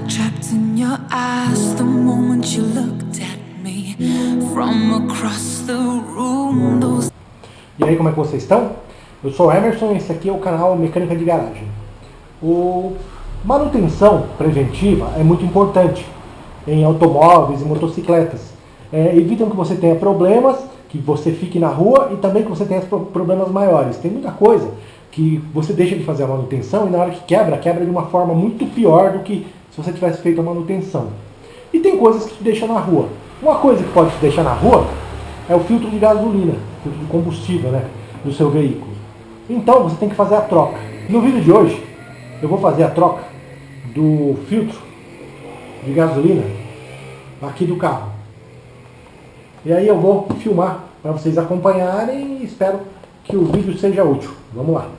trapped in your eyes the moment you looked at me from across the room. E aí, como é que vocês estão? Eu sou o Emerson e esse aqui é o canal Mecânica de Garagem. Manutenção preventiva é muito importante em automóveis e motocicletas. Evitam que você tenha problemas, que você fique na rua e também que você tenha problemas maiores. Tem muita coisa que você deixa de fazer a manutenção e na hora que quebra de uma forma muito pior do que se você tivesse feito a manutenção. E tem coisas que te deixam na rua. Uma coisa que pode te deixar na rua é o filtro de gasolina, filtro de combustível, né, do seu veículo. Então você tem que fazer a troca. No vídeo de hoje eu vou fazer a troca do filtro de gasolina aqui do carro. E aí eu vou filmar para vocês acompanharem e espero que o vídeo seja útil. Vamos lá.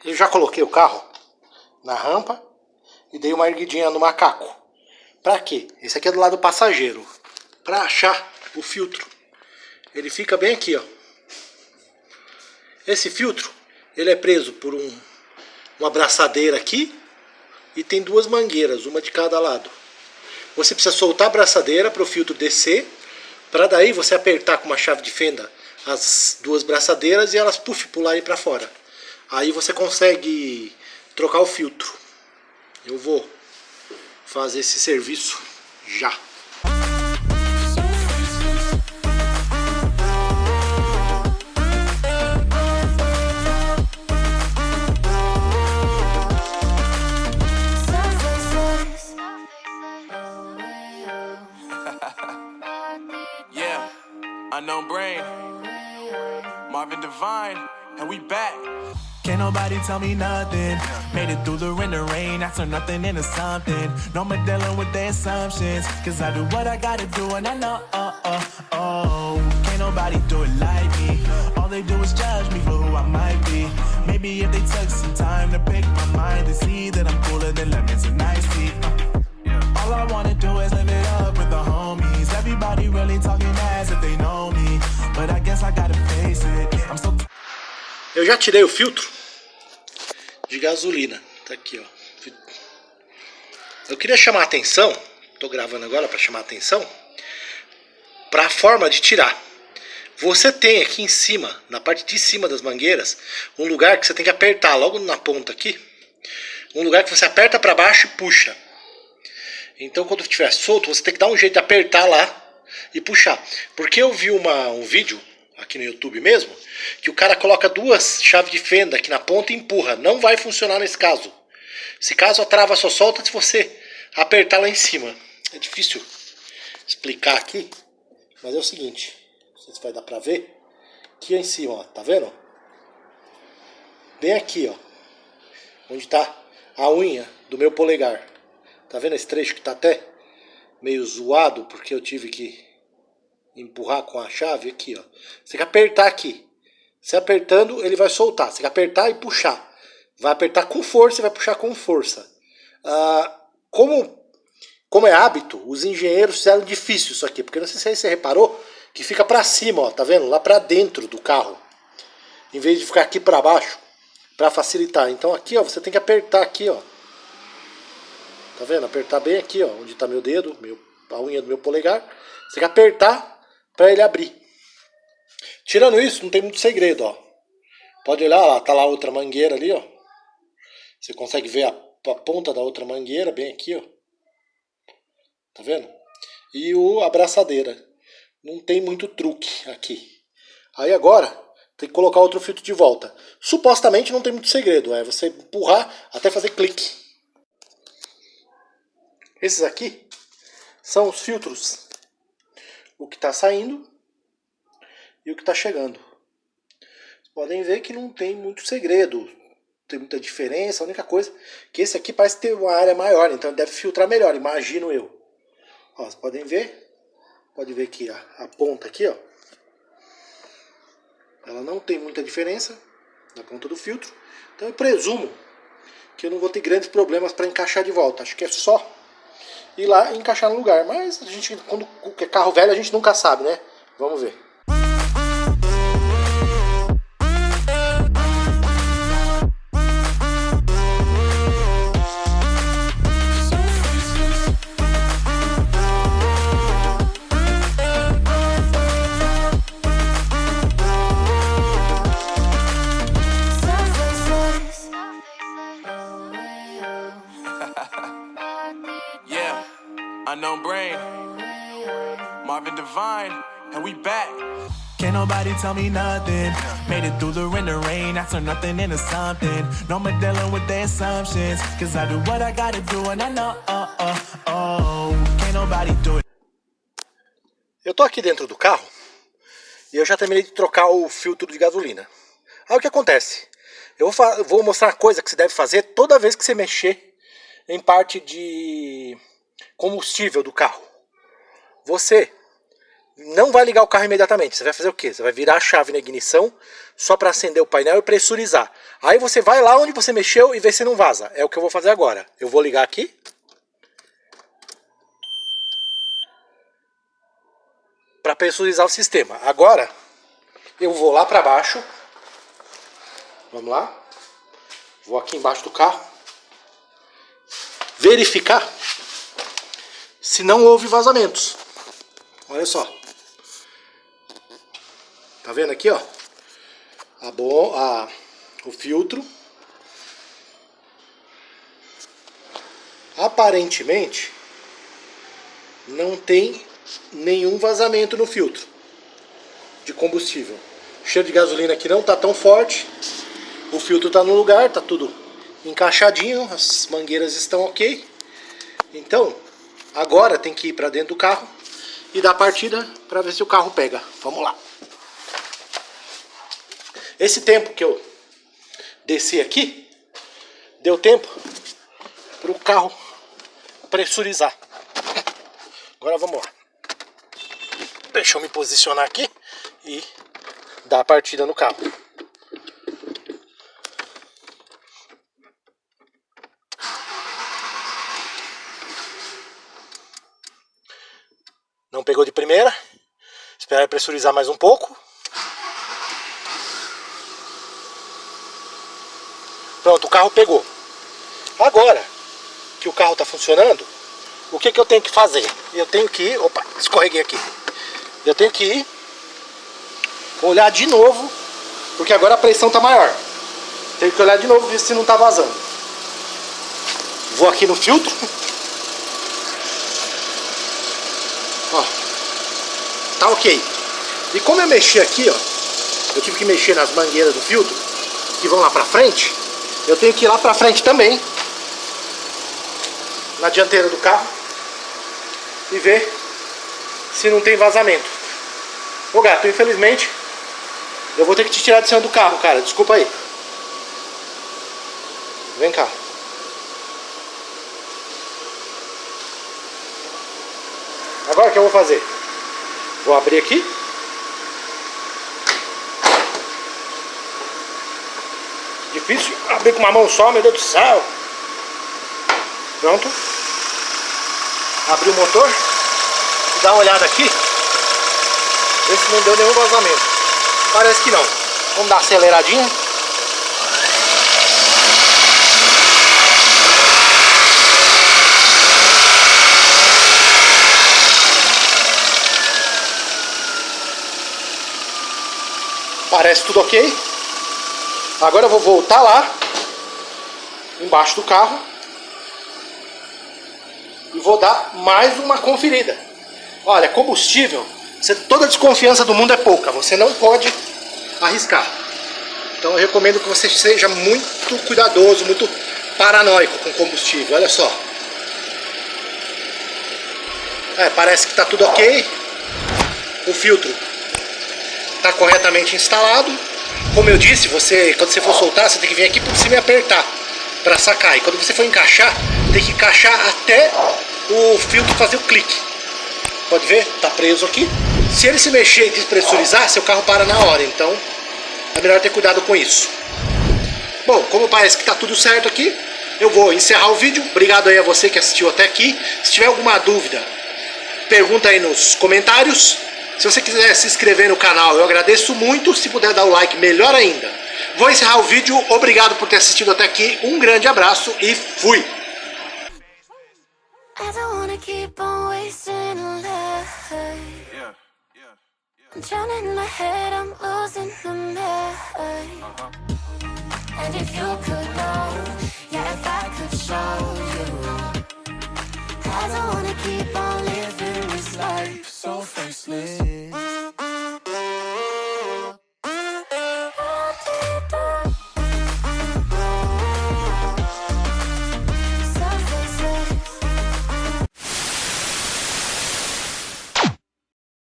Eu já coloquei o carro na rampa e dei uma erguidinha no macaco. Pra quê? Esse aqui é do lado do passageiro. Pra achar o filtro. Ele fica bem aqui, ó. Esse filtro, ele é preso por uma braçadeira aqui e tem duas mangueiras, uma de cada lado. Você precisa soltar a braçadeira para o filtro descer, para daí você apertar com uma chave de fenda as duas braçadeiras e elas pularem para fora. Aí você consegue trocar o filtro. Eu vou fazer esse serviço já. Yeah, Unknown Brain, Marvin Devine, and we back. Can't nobody tell me nothing. Made it through the rain, I turn nothing into something. No more dealing with their assumptions, cause I do what I gotta do and I know, can't nobody do it like me. All they do is judge me for who I might be. Maybe if they took some time to pick my mind and see that I'm cooler than lemons and iced tea. All I wanna do is live it up with the homies. Everybody really talking as if they know me, but I guess I gotta face it. I'm so... Eu já tirei o filtro de gasolina. Tá aqui, ó. Eu queria chamar a atenção, tô gravando agora para chamar a atenção, para a forma de tirar. Você tem aqui em cima, na parte de cima das mangueiras, um lugar que você tem que apertar logo na ponta aqui. Um lugar que você aperta para baixo e puxa. Então quando estiver solto, você tem que dar um jeito de apertar lá e puxar. Porque eu vi um vídeo aqui no YouTube mesmo, que o cara coloca duas chaves de fenda aqui na ponta e empurra. Não vai funcionar nesse caso. Esse caso a trava só solta se você apertar lá em cima. É difícil explicar aqui, mas é o seguinte. Não sei se vai dar pra ver. Aqui em cima, ó, tá vendo? Bem aqui, ó. Onde tá a unha do meu polegar. Tá vendo esse trecho que tá até meio zoado, porque eu tive que empurrar com a chave aqui, ó. Você tem que apertar aqui. Você apertando, ele vai soltar. Você tem que apertar e puxar. Vai apertar com força e vai puxar com força. Como é hábito, os engenheiros fizeram difícil isso aqui, porque não sei se você reparou que fica pra cima, ó, tá vendo? Lá pra dentro do carro. Em vez de ficar aqui pra baixo, pra facilitar. Então aqui, ó, você tem que apertar aqui, ó. Tá vendo? Apertar bem aqui, ó, onde tá meu dedo, a unha do meu polegar. Você tem que apertar para ele abrir. Tirando isso, não tem muito segredo, ó. Pode olhar lá, tá lá outra mangueira ali, ó. Você consegue ver a ponta da outra mangueira bem aqui, ó. Tá vendo? E a abraçadeira. Não tem muito truque aqui. Aí agora tem que colocar outro filtro de volta. Supostamente não tem muito segredo, é você empurrar até fazer clique. Esses aqui são os filtros. O que está saindo e o que está chegando. Vocês podem ver que não tem muito segredo, não tem muita diferença. A única coisa que esse aqui parece ter uma área maior, então deve filtrar melhor, imagino eu. Ó, vocês podem ver, pode ver que a ponta aqui, ó, ela não tem muita diferença na ponta do filtro. Então eu presumo que eu não vou ter grandes problemas para encaixar de volta. Acho que é só ir lá e encaixar no lugar. Mas a gente, quando é carro velho, a gente nunca sabe, né? Vamos ver. Yeah, Unknown Brain, Marvin Divine, and we back. Can't nobody tell me nothing. Made it through the rain, I turn nothing into something. No more dealing with the assumptions, cause I do what I gotta do and I know, can't nobody do it. Eu tô aqui dentro do carro e eu já terminei de trocar o filtro de gasolina. Aí o que acontece? Eu vou mostrar uma coisa que você deve fazer toda vez que você mexer em parte de combustível do carro. Você não vai ligar o carro imediatamente. Você vai fazer o quê? Você vai virar a chave na ignição só para acender o painel e pressurizar. Aí você vai lá onde você mexeu e vê se não vaza. É o que eu vou fazer agora. Eu vou ligar aqui. Para pressurizar o sistema. Agora eu vou lá para baixo. Vamos lá. Vou aqui embaixo do carro. Verificar se não houve vazamentos. Olha só. Tá vendo aqui, ó? O filtro. Aparentemente não tem nenhum vazamento no filtro de combustível. O cheiro de gasolina aqui não tá tão forte. O filtro tá no lugar, tá tudo encaixadinho, as mangueiras estão ok. Então, agora tem que ir para dentro do carro e dar partida para ver se o carro pega. Vamos lá. Esse tempo que eu desci aqui, deu tempo para o carro pressurizar. Agora vamos lá. Deixa eu me posicionar aqui e dar a partida no carro. Não pegou de primeira. Esperar pressurizar mais um pouco. Pronto, o carro pegou. Agora que o carro está funcionando, o que eu tenho que fazer? Eu tenho que ir... Opa, escorreguei aqui. Eu tenho que ir olhar de novo, porque agora a pressão está maior. Tenho que olhar de novo, ver se não está vazando. Vou aqui no filtro. Ó, tá ok. E como eu mexi aqui, ó, eu tive que mexer nas mangueiras do filtro que vão lá pra frente. Eu tenho que ir lá pra frente também, na dianteira do carro, e ver se não tem vazamento. Ô gato, infelizmente eu vou ter que te tirar de cima do carro, cara. Desculpa aí. Vem cá. Agora o que eu vou fazer? Vou abrir aqui. Difícil abrir com uma mão só, meu Deus do céu. Pronto. Abri o motor. Dá uma olhada aqui. Ver se não deu nenhum vazamento. Parece que não. Vamos dar uma aceleradinha. Parece tudo ok. Agora eu vou voltar lá embaixo do carro e vou dar mais uma conferida. Olha, combustível, toda a desconfiança do mundo é pouca. Você não pode arriscar. Então eu recomendo que você seja muito cuidadoso, muito paranoico com combustível. Olha só. Parece que está tudo ok. O filtro está corretamente instalado. Como eu disse, quando você for soltar, você tem que vir aqui por cima e apertar para sacar. E quando você for encaixar, tem que encaixar até o filtro fazer o clique. Pode ver? Tá preso aqui. Se ele se mexer e despressurizar, seu carro para na hora. Então é melhor ter cuidado com isso. Bom, como parece que tá tudo certo aqui, eu vou encerrar o vídeo. Obrigado aí a você que assistiu até aqui. Se tiver alguma dúvida, pergunta aí nos comentários. Se você quiser se inscrever no canal, eu agradeço muito. Se puder dar o like, melhor ainda. Vou encerrar o vídeo. Obrigado por ter assistido até aqui. Um grande abraço e fui! I don't wanna keep on wasting life. I'm drowning in my head, I'm losing the mind. And if you could know, yeah, if I could show you, I don't wanna keep on living this life so faceless.